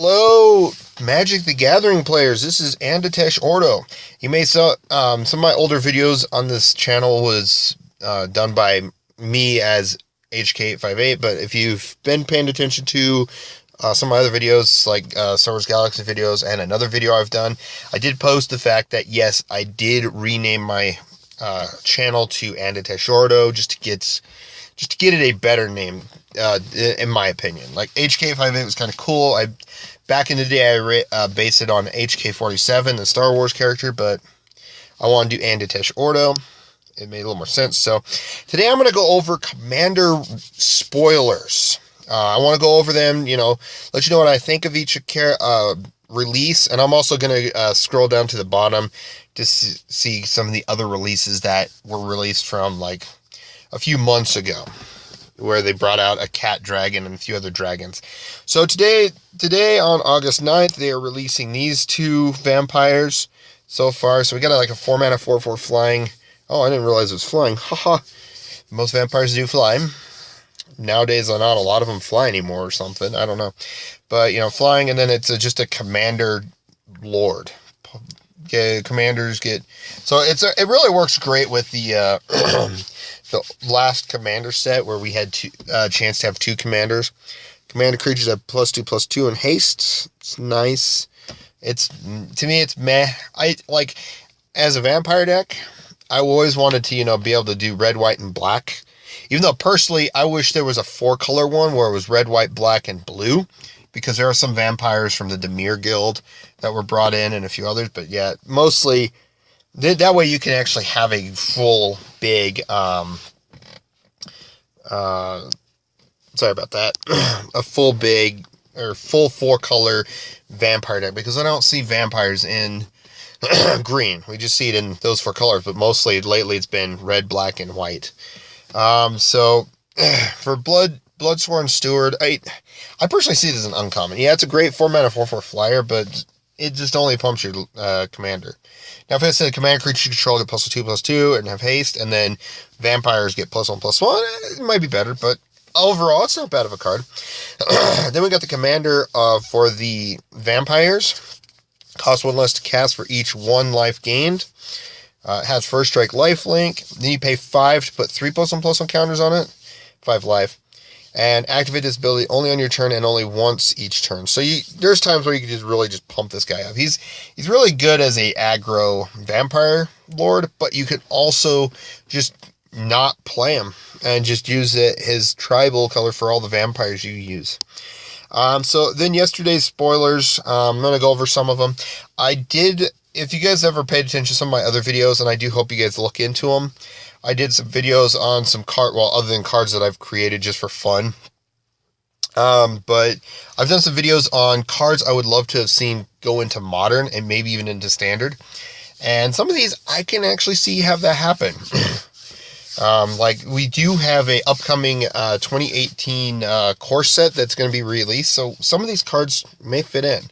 Hello, Magic the Gathering players. This is Anditesh Ordo. You may saw some of my older videos on this channel was done by me as HK858, but if you've been paying attention to some of my other videos, like Star Wars Galaxy videos and another video I've done, I did post the fact that, yes, I did rename my channel to Anditesh Ordo just to get it a better name, in my opinion. Like, HK58 was kind of cool. Back in the day, I based it on HK47, the Star Wars character, but I want to do Anditesh Ordo. It made a little more sense. So today I'm going to go over Commander spoilers. I want to go over them, let you know what I think of each release, and I'm also going to scroll down to the bottom to see some of the other releases that were released from like a few months ago, where they brought out a cat dragon and a few other dragons. So today on August 9th, they are releasing these two vampires so far. So we got like a 4-mana 4/4 flying. Oh, I didn't realize it was flying. Haha. Most vampires do fly. Nowadays, not a lot of them fly anymore or something. I don't know. But, flying, and then it's just a commander lord. Commanders get... So it really works great with the... the last commander set where we had chance to have two commanders. Commander creatures have +2/+2 in haste. It's nice. To me, it's meh. As a vampire deck, I always wanted to, be able to do red, white, and black. Even though personally, I wish there was a 4-color one where it was red, white, black, and blue, because there are some vampires from the Dimir Guild that were brought in and a few others. But yeah, mostly that way you can actually have a full big sorry about that. A full big or full 4-color vampire deck, because I don't see vampires in green. We just see it in those 4 colors, but mostly lately it's been red, black, and white. So for Bloodsworn Steward, I personally see it as an uncommon. Yeah, it's a great 4-mana 4/4 flyer, but it just only pumps your commander. Now, if I said commander creature you control get +2/+2 and have haste, and then vampires get +1/+1, it might be better, but overall, it's not bad of a card. Then we got the commander for the vampires. Costs 1 less to cast for each 1 life gained. It has first strike lifelink. Then you pay 5 to put 3 +1/+1 counters on it. 5 life. And activate this ability only on your turn and only once each turn. So there's times where you can really pump this guy up. He's really good as a aggro vampire lord, but you could also just not play him and just use his tribal color for all the vampires you use. So then yesterday's spoilers, I'm going to go over some of them. If you guys ever paid attention to some of my other videos, and I do hope you guys look into them, I did some videos on some other than cards that I've created just for fun. But I've done some videos on cards I would love to have seen go into Modern and maybe even into Standard. And some of these I can actually see have that happen. Like we do have a upcoming 2018 core set that's going to be released. So some of these cards may fit in.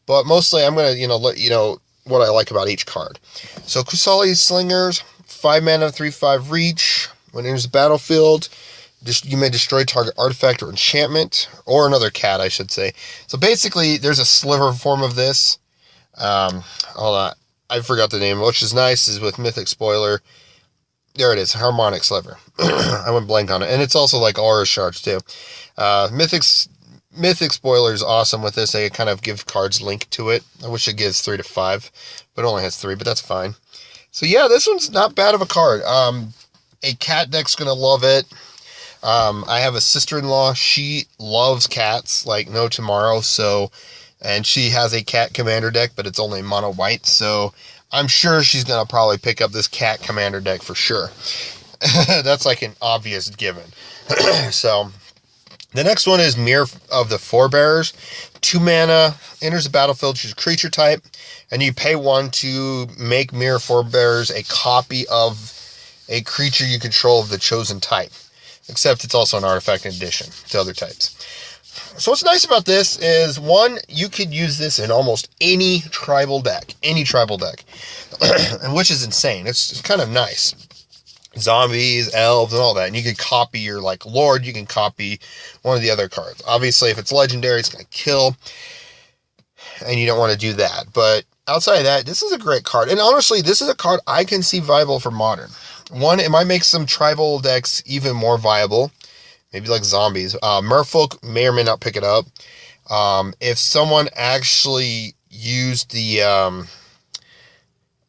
But mostly I'm going to, let you know what I like about each card. So Kusali Slingers, 5-mana 3/5 reach. When it enters the battlefield, you may destroy target artifact or enchantment, or another cat, I should say. So basically, there's a sliver form of this. Hold on, I forgot the name, which is nice, is with Mythic Spoiler. There it is, Harmonic Sliver. I went blank on it. And it's also like Aura Shards, too. Mythic Spoiler is awesome with this. They kind of give cards link to it. I wish it gives 3 to 5, but it only has 3, but that's fine. So yeah, this one's not bad of a card. A cat deck's going to love it. I have a sister-in-law. She loves cats like no tomorrow. And she has a cat commander deck, but it's only mono white. So I'm sure she's going to probably pick up this cat commander deck for sure. That's like an obvious given. So the next one is Mirror of the Forebearers. 2 mana, enters the battlefield, choose creature type, and you pay 1 to make Mirror Forebearers a copy of a creature you control of the chosen type. Except it's also an artifact in addition to other types. So what's nice about this is, 1, you could use this in almost any tribal deck. And which is insane. It's kind of nice. zombies, elves, and all that. And you can copy your, like, Lord, you can copy one of the other cards. Obviously, if it's legendary, it's going to kill. and you don't want to do that. But outside of that, this is a great card. And honestly, this is a card I can see viable for Modern. One, it might make some tribal decks even more viable. Maybe like zombies. Merfolk may or may not pick it up. If someone actually used the...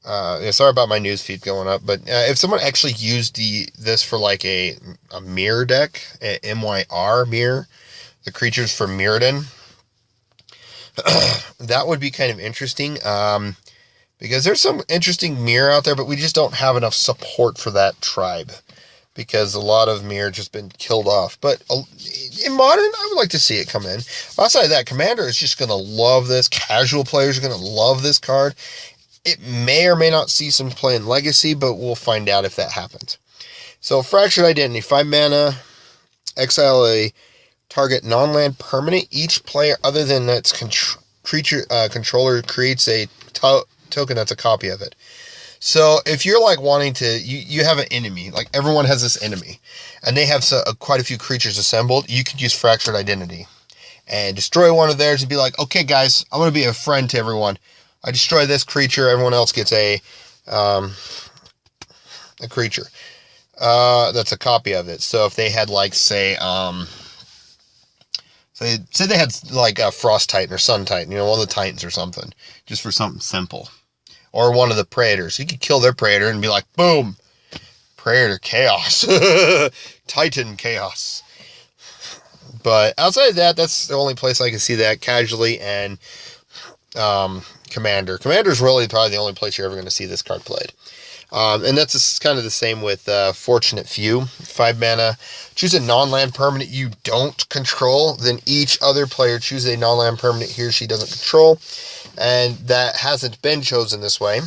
sorry about my newsfeed going up, but if someone actually used this for like a mirror deck, a MYR mirror, the creatures for Mirrodin, that would be kind of interesting. Because there's some interesting mirror out there, but we just don't have enough support for that tribe. Because a lot of mirror just been killed off. But in Modern, I would like to see it come in. Outside of that, Commander is just going to love this. Casual players are going to love this card. It may or may not see some play in Legacy, but we'll find out if that happens. So, Fractured Identity, 5 mana, exile a target non-land permanent. Each player other than its creature controller creates a token that's a copy of it. So if you're like wanting to, you have an enemy, like everyone has this enemy, and they have quite a few creatures assembled, you could use Fractured Identity and destroy one of theirs and be like, okay guys, I'm going to be a friend to everyone. I destroy this creature, everyone else gets a creature that's a copy of it. So if they had like, say they had like a Frost Titan or Sun Titan, one of the Titans or something, just for something simple. Or one of the Praetors. You could kill their Praetor and be like, boom, Praetor Chaos. Titan Chaos. But outside of that, that's the only place I can see that casually. And Commander. Commander's really probably the only place you're ever going to see this card played. And that's kind of the same with Fortunate Few. 5 mana. Choose a non-land permanent you don't control. Then each other player chooses a non-land permanent he or she doesn't control. And that hasn't been chosen this way.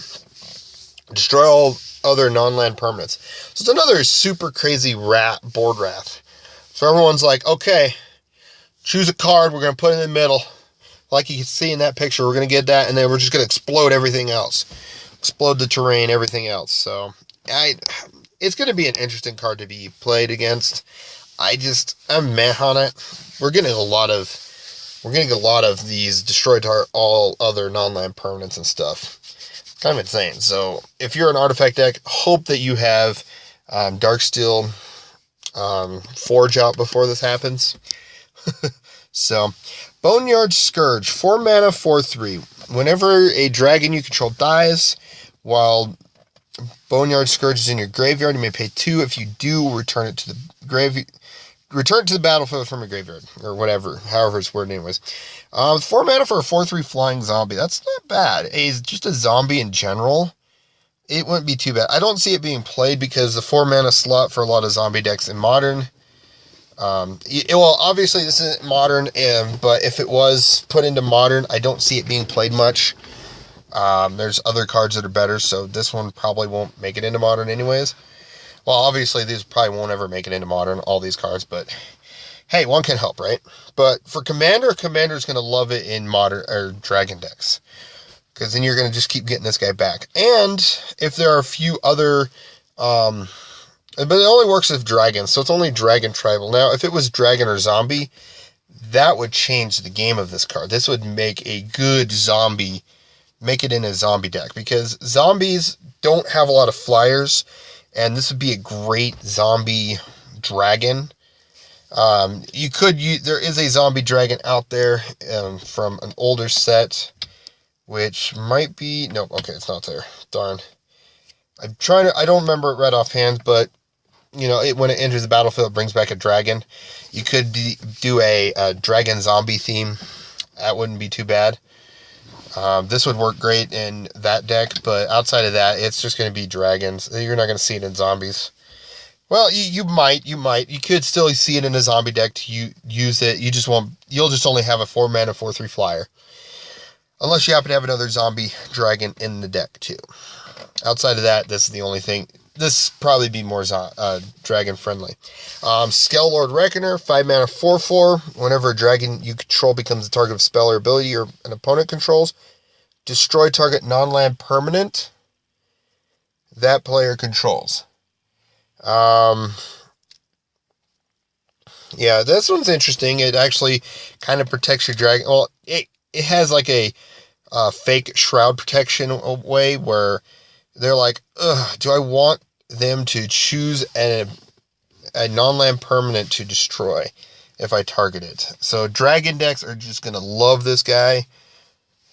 Destroy all other non-land permanents. So it's another super crazy board wrath. So everyone's like, okay, choose a card. We're going to put it in the middle. Like you can see in that picture, we're going to get that. And then we're just going to explode everything else. Explode the terrain, everything else. So it's going to be an interesting card to be played against. I'm meh on it. We're getting a lot of these destroyed all other non-land permanents and stuff. Kind of insane. So if you're an artifact deck, hope that you have Darksteel Forge out before this happens. So, Boneyard Scourge, 4 mana, 4/3. Whenever a dragon you control dies, while Boneyard Scourge is in your graveyard, you may pay 2. If you do, return it to the battlefield from your graveyard, or whatever, however it's worded anyways. 4 mana for a 4/3 flying zombie. That's not bad. Just a zombie in general, it wouldn't be too bad. I don't see it being played because the 4 mana slot for a lot of zombie decks in Modern. Well, obviously this isn't Modern, but if it was put into Modern, I don't see it being played much. There's other cards that are better, so this one probably won't make it into Modern anyways. Well, obviously, these probably won't ever make it into Modern, all these cards, but hey, one can help, right? But for Commander's going to love it in Modern or Dragon decks, because then you're going to just keep getting this guy back. And if there are a few other, but it only works with dragons, so it's only Dragon Tribal. Now, if it was Dragon or Zombie, that would change the game of this card. This would make a good zombie, make it in a zombie deck, because zombies don't have a lot of flyers. And this would be a great zombie dragon. There is a zombie dragon out there from an older set, which might be, no, okay, it's not there. Darn. I don't remember it right offhand, but, when it enters the battlefield, it brings back a dragon. You could do a dragon zombie theme. That wouldn't be too bad. This would work great in that deck, but outside of that, it's just going to be dragons. You're not going to see it in zombies. Well, you might. You could still see it in a zombie deck to use it. You'll just only have a 4 mana, 4/3 flyer. Unless you happen to have another zombie dragon in the deck, too. Outside of that, this is the only thing. This probably be more dragon friendly. Skellord Reckoner, 5 mana, 4/4. Whenever a dragon you control becomes the target of spell or ability or an opponent controls, destroy target non-land permanent that player controls. Yeah, this one's interesting. It actually kind of protects your dragon. Well, it has like a fake shroud protection way where they're like, ugh, do I want them to choose a non-land permanent to destroy if I target it? So dragon decks are just going to love this guy.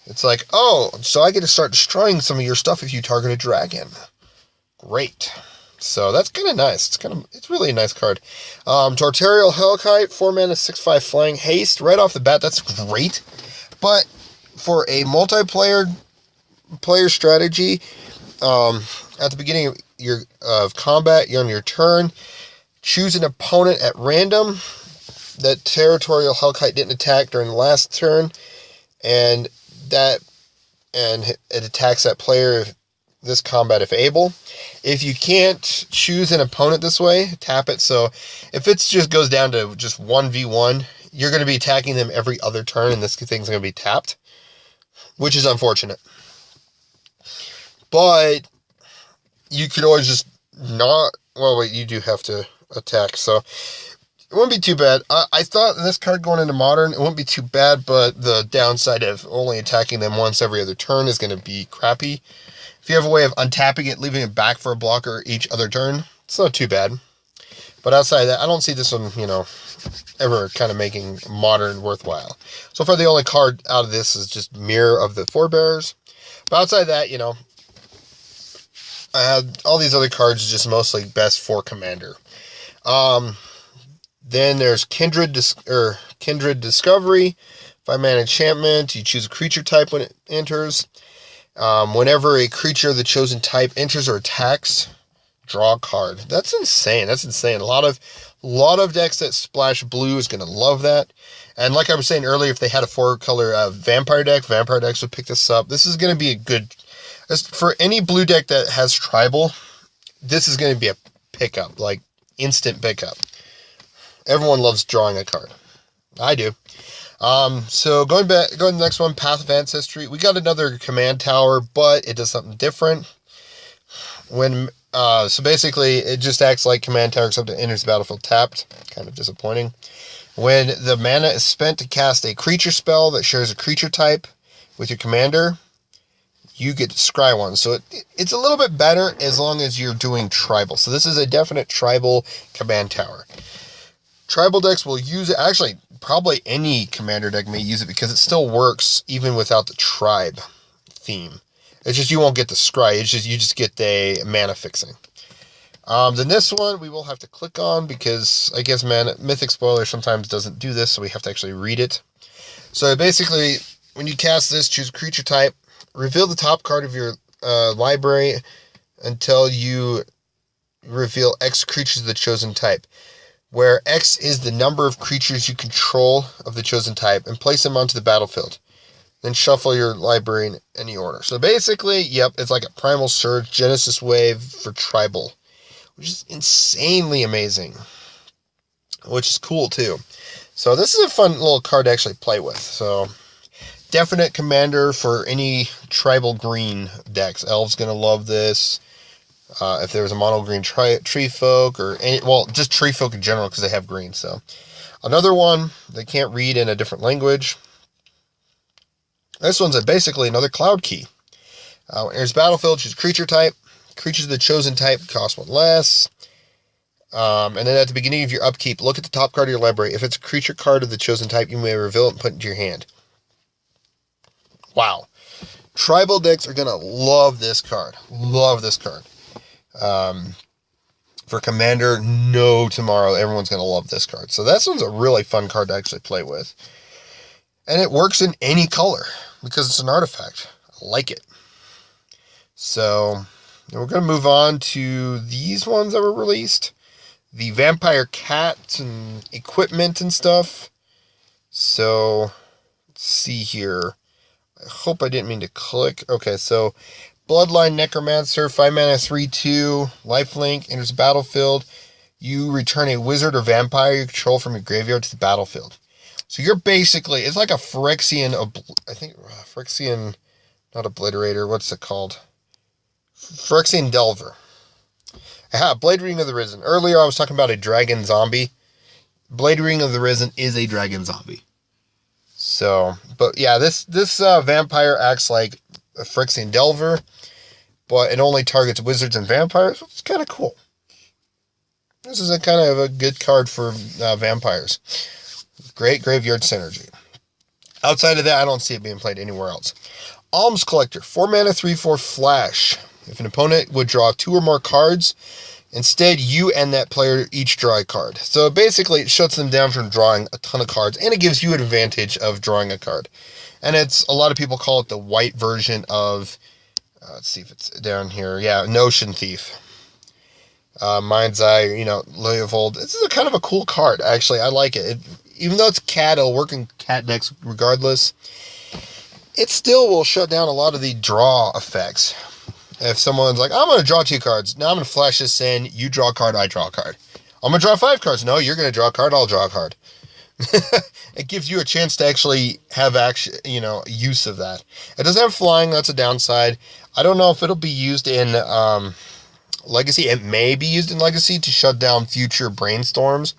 It's like, oh, so I get to start destroying some of your stuff if you target a dragon. Great. So that's kind of nice. It's really a nice card. Tortorial Hellkite, 4 mana, 6/5 flying haste. Right off the bat, that's great. But for a multiplayer strategy, at the beginning of combat, you're on your turn, choose an opponent at random. That Territorial Hellkite didn't attack during the last turn, and it attacks that player this combat if able. If you can't choose an opponent this way, tap it. So if it just goes down to just 1v1, you're going to be attacking them every other turn, and this thing's going to be tapped, which is unfortunate. But you could always just not... Well, wait, you do have to attack, so it wouldn't be too bad. I thought this card going into Modern, it wouldn't be too bad, but the downside of only attacking them once every other turn is going to be crappy. If you have a way of untapping it, leaving it back for a blocker each other turn, it's not too bad. But outside of that, I don't see this one, ever kind of making Modern worthwhile. So far, the only card out of this is just Mirror of the Forebears. But outside of that, I had all these other cards just mostly best for Commander. Then there's Kindred Discovery, 5 mana enchantment. You choose a creature type when it enters. Whenever a creature of the chosen type enters or attacks, draw a card. That's insane. A lot of decks that splash blue is going to love that. And like I was saying earlier, if they had a 4-color vampire decks would pick this up. This is going to be a good... For any blue deck that has tribal, this is going to be a pickup, like instant pickup. Everyone loves drawing a card. I do. So going to the next one, Path of Ancestry. We got another command tower, but it does something different. So basically, it just acts like command tower, except it enters the battlefield tapped. Kind of disappointing. When the mana is spent to cast a creature spell that shares a creature type with your commander, you get to scry one. So it's a little bit better as long as you're doing tribal. So this is a definite tribal command tower. Tribal decks will use it. Actually, probably any commander deck may use it because it still works even without the tribe theme. It's just you won't get the scry. It's just you just get the mana fixing. Then this one we will have to click on because I guess Mythic Spoiler sometimes doesn't do this, so we have to actually read it. So basically, when you cast this, choose creature type, reveal the top card of your library until you reveal X creatures of the chosen type, where X is the number of creatures you control of the chosen type, and place them onto the battlefield. Then shuffle your library in any order. So basically, yep, it's like a Primal Surge Genesis Wave for tribal, which is insanely amazing, which is cool too. So this is a fun little card to actually play with. So definite commander for any tribal green decks. Elves gonna love this. If there was a mono green tree folk or just tree folk in general because they have green. So another one they can't read in a different language. This one's basically another Cloud Key. Enters battlefield, choose creature type. Creatures of the chosen type cost 1 less. And then at the beginning of your upkeep, look at the top card of your library. If it's a creature card of the chosen type, you may reveal it and put it into your hand. Wow. Tribal decks are going to love this card. Love this card. For Commander, no tomorrow. Everyone's going to love this card. So this one's a really fun card to actually play with. And it works in any color because it's an artifact. I like it. So we're going to move on to these ones that were released. The Vampire Cats and equipment and stuff. So let's see here. I hope I didn't mean to click. Okay, so Bloodline Necromancer, 5 mana, 3/2, lifelink, enters the battlefield. You return a wizard or vampire you control from your graveyard to the battlefield. So you're basically, it's like a Phyrexian, Phyrexian, not Obliterator, what's it called? Phyrexian Delver. Blade Ring of the Risen. Earlier I was talking about a dragon zombie. Blade Ring of the Risen is a dragon zombie. So, but yeah, this vampire acts like a Phyrexian Delver, but it only targets wizards and vampires, which is kind of cool. This is a kind of a good card for vampires. Great graveyard synergy. Outside of that, I don't see it being played anywhere else. Alms Collector, 4 mana, 3/4 flash. If an opponent would draw 2 or more cards, instead you and that player each draw a card. So basically it shuts them down from drawing a ton of cards, and it gives you an advantage of drawing a card. And it's, a lot of people call it the white version of, let's see if it's down here. Yeah, Notion Thief. Mind's Eye, Lily of Old. This is a kind of a cool card, actually. I like it. Even though it's cat, it'll work in cat decks regardless. It still will shut down a lot of the draw effects. If someone's like, I'm going to draw 2 cards. Now I'm going to flash this in. You draw a card, I draw a card. I'm going to draw 5 cards. No, you're going to draw a card, I'll draw a card. It gives you a chance to actually have use of that. It doesn't have flying, that's a downside. I don't know if it'll be used in Legacy. It may be used in Legacy to shut down future brainstorms.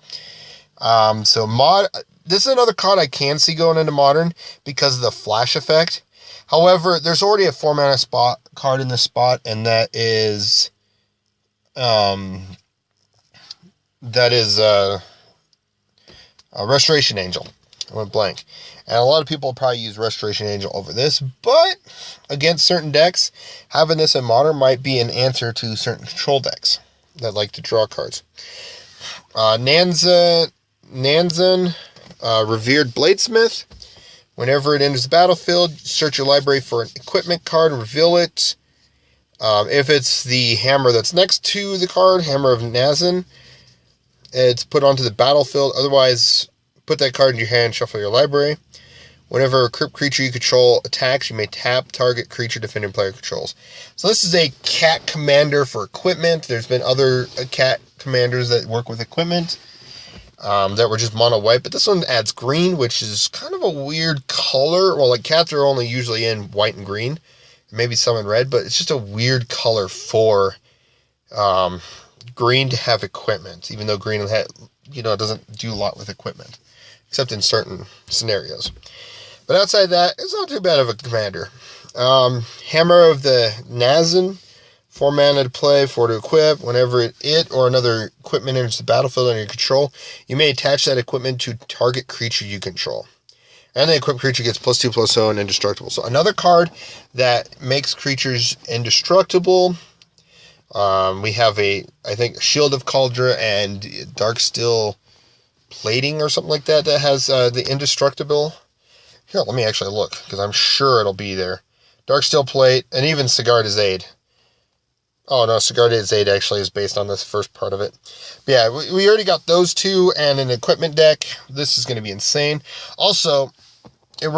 This is another card I can see going into Modern because of the flash effect. However, there's already a 4 mana card in this spot, and that is Restoration Angel. I went blank. And a lot of people probably use Restoration Angel over this, but against certain decks, having this in Modern might be an answer to certain control decks that like to draw cards. Nanzan, Revered Bladesmith. Whenever it enters the battlefield, search your library for an equipment card, reveal it. If it's the hammer that's next to the card, Hammer of Nazan, it's put onto the battlefield. Otherwise, put that card in your hand, shuffle your library. Whenever a creature you control attacks, you may tap target creature defending player controls. So this is a cat commander for equipment. There's been other cat commanders that work with equipment that were just mono white, but this one adds green, which is kind of a weird color. Well, like cats are only usually in white and green, maybe some in red, but it's just a weird color for green to have equipment, even though green doesn't do a lot with equipment, except in certain scenarios. But outside that, it's not too bad of a commander. Hammer of the Nazan, 4 mana to play, 4 to equip. Whenever it or another equipment enters the battlefield under your control, you may attach that equipment to target creature you control. And the equipped creature gets +2/+0 and indestructible. So another card that makes creatures indestructible. We have I think Shield of Kaldra and Darksteel Plating or something like that has the indestructible. Here, let me actually look, because I'm sure it'll be there. Darksteel Plate, and even Sigarda's Aid. Oh no, Sigarda's Aid actually is based on this first part of it. But yeah, we already got those 2 and an equipment deck. This is going to be insane. Also, it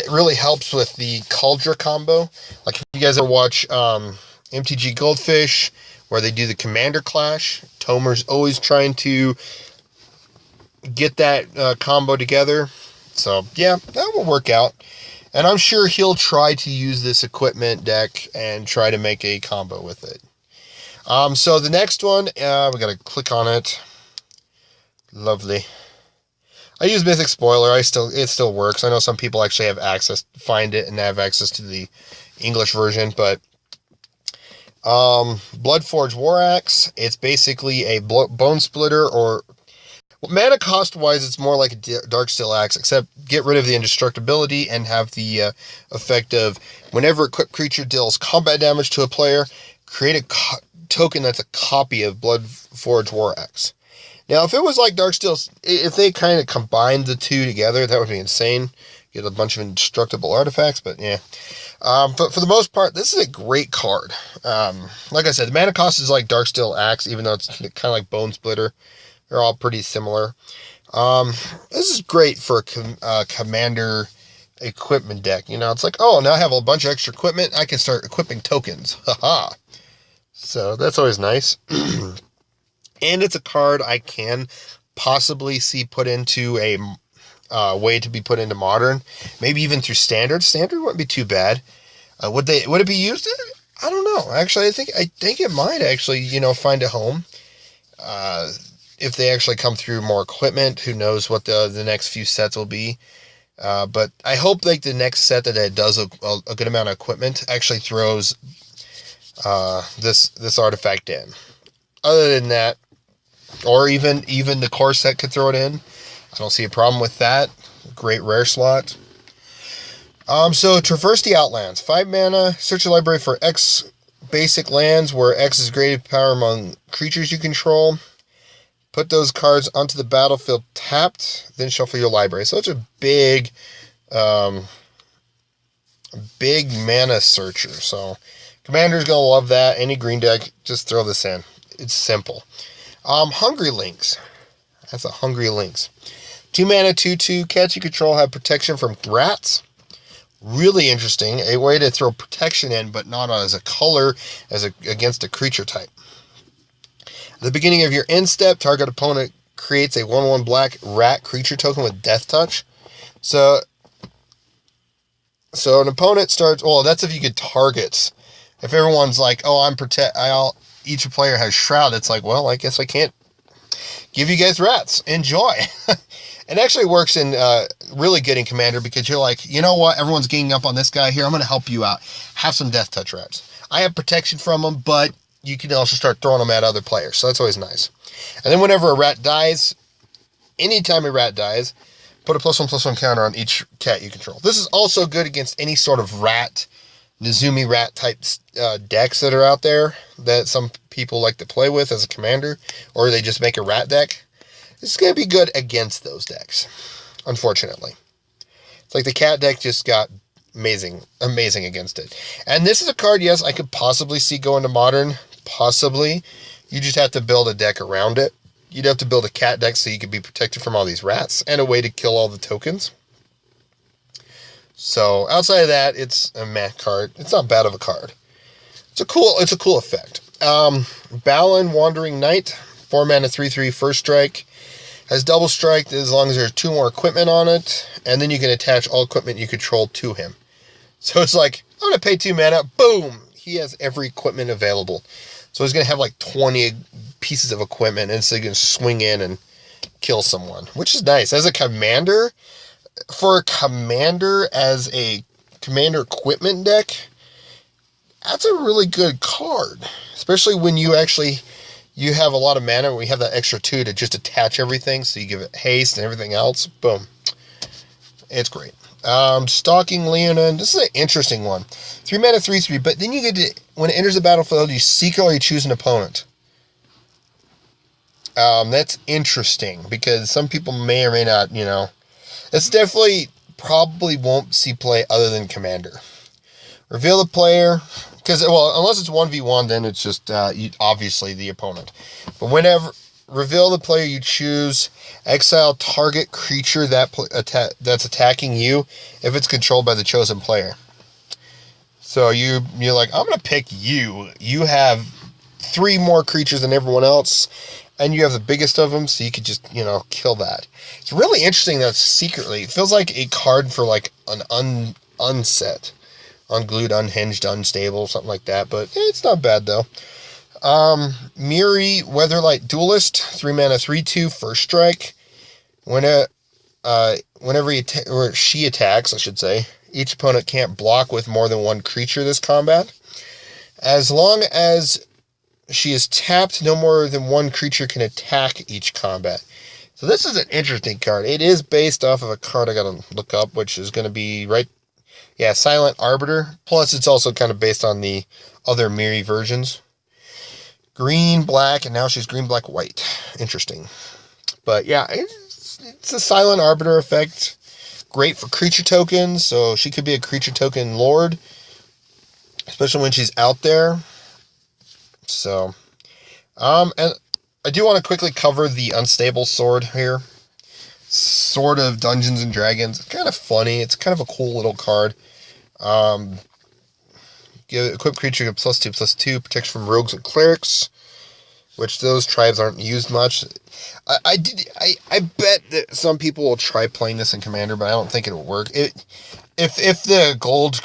really helps with the Kaldra combo. Like if you guys ever watch MTG Goldfish, where they do the Commander Clash, Tomer's always trying to get that combo together. So yeah, that will work out. And I'm sure he'll try to use this equipment deck and try to make a combo with it. So the next one, we gotta click on it. Lovely. I use Mythic Spoiler. It still works. I know some people actually have access, find it, and have access to the English version, but Bloodforge War Axe. It's basically a bone splitter, or mana cost wise, it's more like a Darksteel Axe, except get rid of the indestructibility and have the effect of whenever equipped creature deals combat damage to a player, create a token that's a copy of Bloodforge War Axe. Now, if it was like Darksteel, if they kind of combined the 2 together, that would be insane. Get a bunch of indestructible artifacts, but yeah. But for the most part, this is a great card. Like I said, the mana cost is like Darksteel Axe, even though it's kind of like Bone Splitter. They're all pretty similar. This is great for a commander equipment deck. It's like, oh, now I have a bunch of extra equipment. I can start equipping tokens. Haha. So that's always nice. And it's a card I can possibly see put into a way to be put into Modern. Maybe even through Standard. Standard wouldn't be too bad. Would it be used? I don't know. Actually, I think it might actually, find a home. If they actually come through more equipment, who knows what the next few sets will be. But I hope like the next set that it does a good amount of equipment actually throws this artifact in. Other than that, or even the core set could throw it in. I don't see a problem with that. Great rare slot. So traverse the Outlands. 5 mana. Search your library for X basic lands where X is graded power among creatures you control. Put those cards onto the battlefield tapped, then shuffle your library. So it's a big mana searcher. So Commander's going to love that. Any green deck, just throw this in. It's simple. Hungry Lynx. That's a Hungry Lynx. 2 mana, 2/2. Cats you control have protection from rats. Really interesting. A way to throw protection in, but not as a color, against a creature type. At the beginning of your end step, target opponent creates a 1/1 black rat creature token with Death Touch. So an opponent starts. Well, that's if you get targets. If everyone's like, "Oh, each player has Shroud," it's like, well, I guess I can't give you guys rats. Enjoy. It actually works in really good in Commander because you're like, you know what? Everyone's ganging up on this guy here. I'm going to help you out. Have some Death Touch rats. I have protection from them, but you can also start throwing them at other players. So that's always nice. And then whenever a rat dies, anytime a rat dies, put a +1/+1 counter on each cat you control. This is also good against any sort of rat, Nezumi rat type decks that are out there that some people like to play with as a commander, or they just make a rat deck. It's going to be good against those decks, unfortunately. It's like the cat deck just got amazing against it. And this is a card, yes, I could possibly see going to Modern. Possibly. You just have to build a deck around it. You'd have to build a cat deck so you could be protected from all these rats and a way to kill all the tokens. So outside of that, it's a meh card. It's not bad of a card. It's a cool effect. Balin Wandering Knight, 4 mana, 3/3 first strike. Has double strike as long as there's 2 more equipment on it, and then you can attach all equipment you control to him. So it's like, I'm going to pay 2 mana, boom! He has every equipment available. So he's going to have like 20 pieces of equipment, and so he can swing in and kill someone, which is nice. As a commander, for a commander as a commander equipment deck, that's a really good card. Especially when you have a lot of mana, and we have that extra 2 to just attach everything, so you give it haste and everything else. Boom. It's great. Stalking Leonin. This is an interesting one. 3 mana, 3/3, but then you get to, when it enters the battlefield, you seek or you choose an opponent. That's interesting, because some people may or may not, it's definitely probably won't see play other than Commander. Reveal the player, because, unless it's 1v1, then it's just, obviously the opponent. But reveal the player you choose, exile target creature that's attacking you if it's controlled by the chosen player. So you're like, I'm going to pick you. You have 3 more creatures than everyone else, and you have the biggest of them, so you could just, kill that. It's really interesting that secretly, it feels like a card for like an unset. Unglued, unhinged, unstable, something like that, but it's not bad though. Miri Weatherlight Duelist, 3 mana, 3/2 first strike. Whenever she attacks, I should say, each opponent can't block with more than 1 creature this combat. As long as she is tapped, no more than 1 creature can attack each combat. So this is an interesting card. It is based off of a card I gotta look up, which is going to be Silent Arbiter. Plus, it's also kind of based on the other Miri versions. Green, black, and now she's green, black, white. Interesting. But yeah, it's a Silent Arbiter effect. Great for creature tokens, so she could be a creature token lord, especially when she's out there. So, and I do want to quickly cover the Unstable Sword here. Sword of Dungeons and Dragons. It's kind of funny. It's kind of a cool little card. Give equipped creature +2/+2 protection from rogues and clerics, which those tribes aren't used much. I bet that some people will try playing this in Commander, but I don't think it'll work. If the gold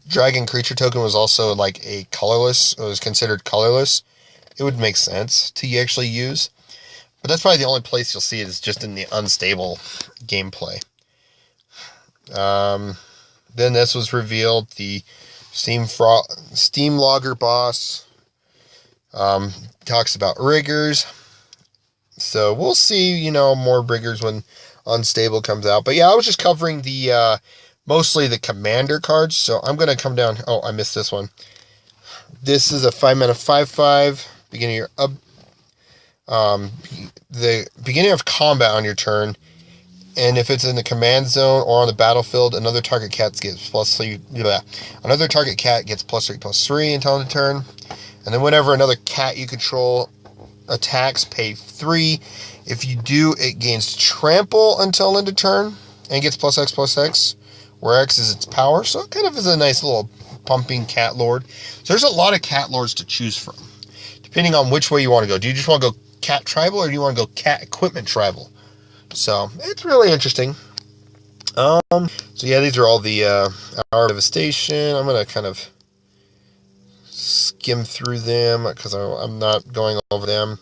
dragon creature token was also like it was considered colorless, it would make sense to actually use. But that's probably the only place you'll see it is just in the unstable gameplay. Then this was revealed, the Steam Logger boss. Talks about riggers. So we'll see, you know, more riggers when Unstable comes out. But yeah, I was just covering the mostly the commander cards. So I'm gonna come down. Oh, I missed this one. This is a 5-mana 5/5. Beginning of your the beginning of combat on your turn, and if it's in the command zone or on the battlefield, another target cat gets +3. Another target cat gets +3/+3 until the turn, and then whenever another cat you control attacks, pay 3. If you do, it gains trample until end of turn and gets +X/+X, where X is its power. So it kind of is a nice little pumping cat lord. So there's a lot of cat lords to choose from, depending on which way you want to go. Do you just want to go cat tribal, or do you want to go cat equipment tribal? So it's really interesting. So yeah, these are all the Hour of Devastation. I'm gonna kind of skim through them because I'm not going over them.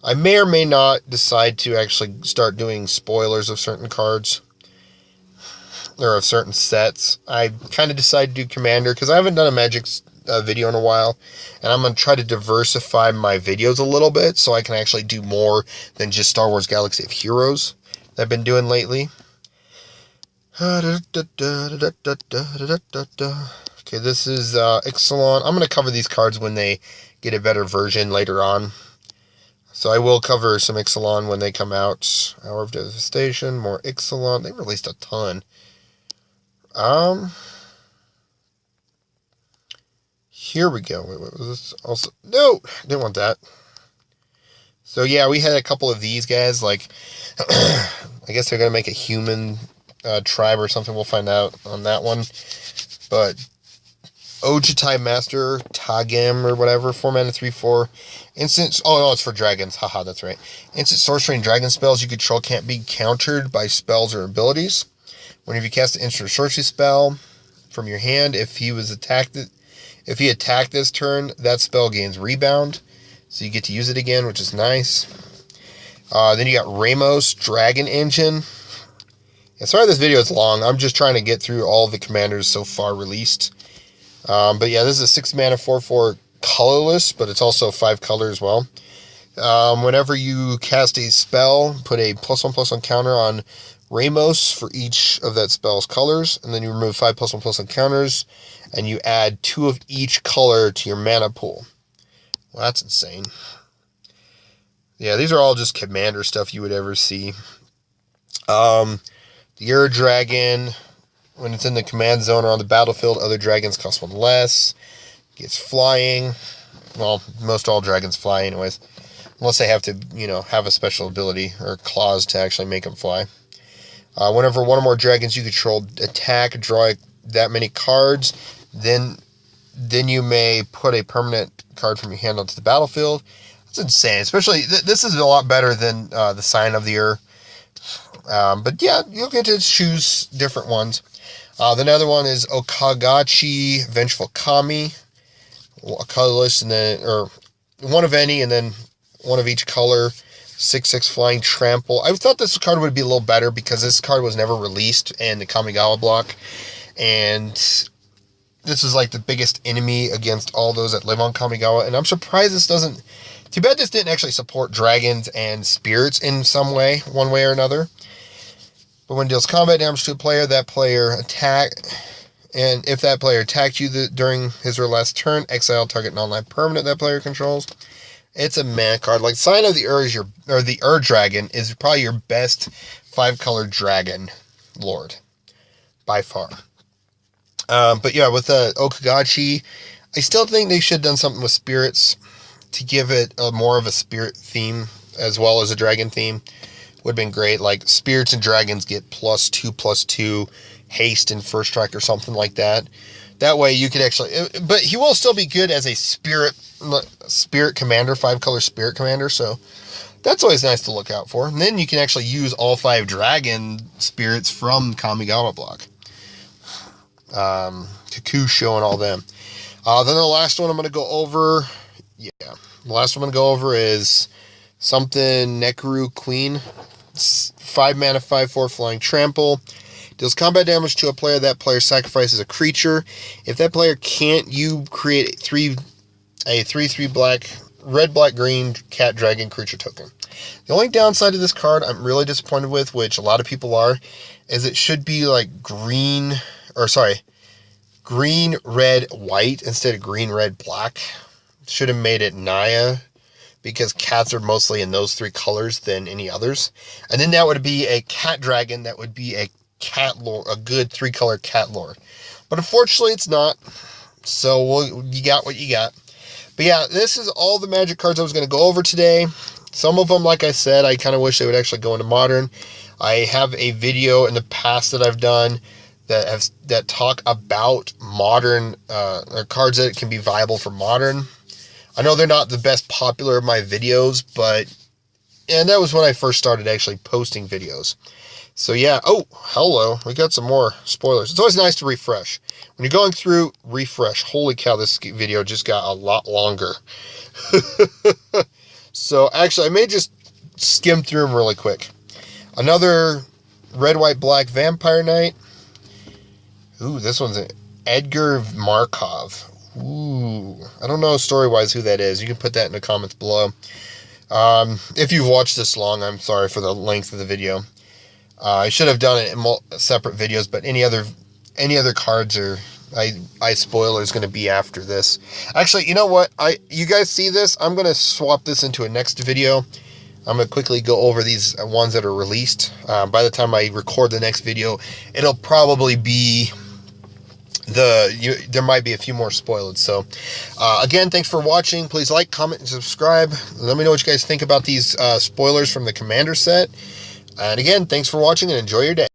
I may or may not decide to actually start doing spoilers of certain cards or of certain sets. I kind of decided to do Commander because I haven't done a Magic video in a while, and I'm going to try to diversify my videos a little bit so I can actually do more than just Star Wars Galaxy of Heroes that I've been doing lately. Okay, this is Ixalan. I'm going to cover these cards when they get a better version later on. So I will cover some Ixalan when they come out. Hour of Devastation, more Ixalan. They released a ton. Here we go. Wait, was this also? No, didn't want that. So yeah, we had a couple of these guys. Like, I guess they're gonna make a human tribe or something. We'll find out on that one. But Ojutai Master Tagem or whatever, 4-mana 3/4. Instant. Oh no, it's for dragons. Haha, that's right. Instant sorcery and dragon spells you control can't be countered by spells or abilities. Whenever you cast an instant sorcery spell from your hand, if he attacked this turn, that spell gains rebound, so you get to use it again, which is nice. Then you got Ramos Dragon Engine. Yeah, sorry this video is long. I'm just trying to get through all the commanders so far released. But yeah, this is a 6-mana 4/4 colorless, but it's also 5 color as well. Whenever you cast a spell, put a +1/+1 counter on Ramos for each of that spell's colors, and then you remove 5 +1/+1 counters, and you add 2 of each color to your mana pool. Well, that's insane. Yeah, these are all just commander stuff you would ever see. The Ur Dragon, when it's in the command zone or on the battlefield, other dragons cost 1 less. Gets flying. Well, most all dragons fly anyways. Unless they have to, have a special ability or claws to actually make them fly. Whenever one or more dragons you control attack, draw that many cards, then you may put a permanent card from your hand onto the battlefield. That's insane. Especially, this is a lot better than the Sign of the Ur. But yeah, you'll get to choose different ones. The other one is Okagachi Vengeful Kami. A colorless, and then, or one of any, and then one of each color. 6/6 Flying Trample. I thought this card would be a little better because this card was never released in the Kamigawa block, and this is like the biggest enemy against all those that live on Kamigawa, and I'm surprised this doesn't. Too bad this didn't actually support dragons and spirits in some way, one way or another. But when it deals combat damage to a player, that player and if that player attacked you during his or her last turn, exile target non-land permanent that player controls. It's a mana card. Like, Sign of the Ur the Ur Dragon is probably your best 5-color dragon lord. By far. But yeah, with Okagachi, I still think they should have done something with spirits to give it more of a spirit theme as well as a dragon theme. Would have been great. Like, spirits and dragons get +2/+2 haste in first strike or something like that. That way you could actually, but he will still be good as a spirit commander, 5-color spirit commander, so that's always nice to look out for. And then you can actually use all 5 dragon spirits from Kamigawa block. Kakusho and all them. Then the last one I'm going to go over, is something Nekeru Queen. 5-mana 5/4 Flying Trample. Deals combat damage to a player. That player sacrifices a creature. If that player can't, you create a 3/3 black, red, black, green cat dragon creature token. The only downside of this card I'm really disappointed with, which a lot of people are, is it should be like green, red, white instead of green, red, black. Should have made it Naya, because cats are mostly in those 3 colors than any others. And then that would be a cat dragon that would be a cat lord, a good 3-color cat lord. But unfortunately it's not. So you got what you got. But yeah, this is all the Magic cards I was going to go over today. Some of them, like I said, I kind of wish they would actually go into Modern. I have a video in the past that I've done that talk about Modern, or cards that can be viable for Modern. I know they're not the best popular of my videos, and that was when I first started actually posting videos. So yeah, oh, hello, we got some more spoilers. It's always nice to refresh. When you're going through, refresh. Holy cow, this video just got a lot longer. So actually, I may just skim through them really quick. Another red, white, black Vampire Knight. Ooh, this one's Edgar Markov. Ooh, I don't know story-wise who that is. You can put that in the comments below. If you've watched this long, I'm sorry for the length of the video. I should have done it in separate videos, but any other cards I spoil is going to be after this. Actually, you know what? You guys see this? I'm going to swap this into a next video. I'm going to quickly go over these ones that are released. By the time I record the next video, it'll probably be there might be a few more spoiled. So again, thanks for watching. Please like, comment, and subscribe. Let me know what you guys think about these spoilers from the Commander set. And again, thanks for watching and enjoy your day.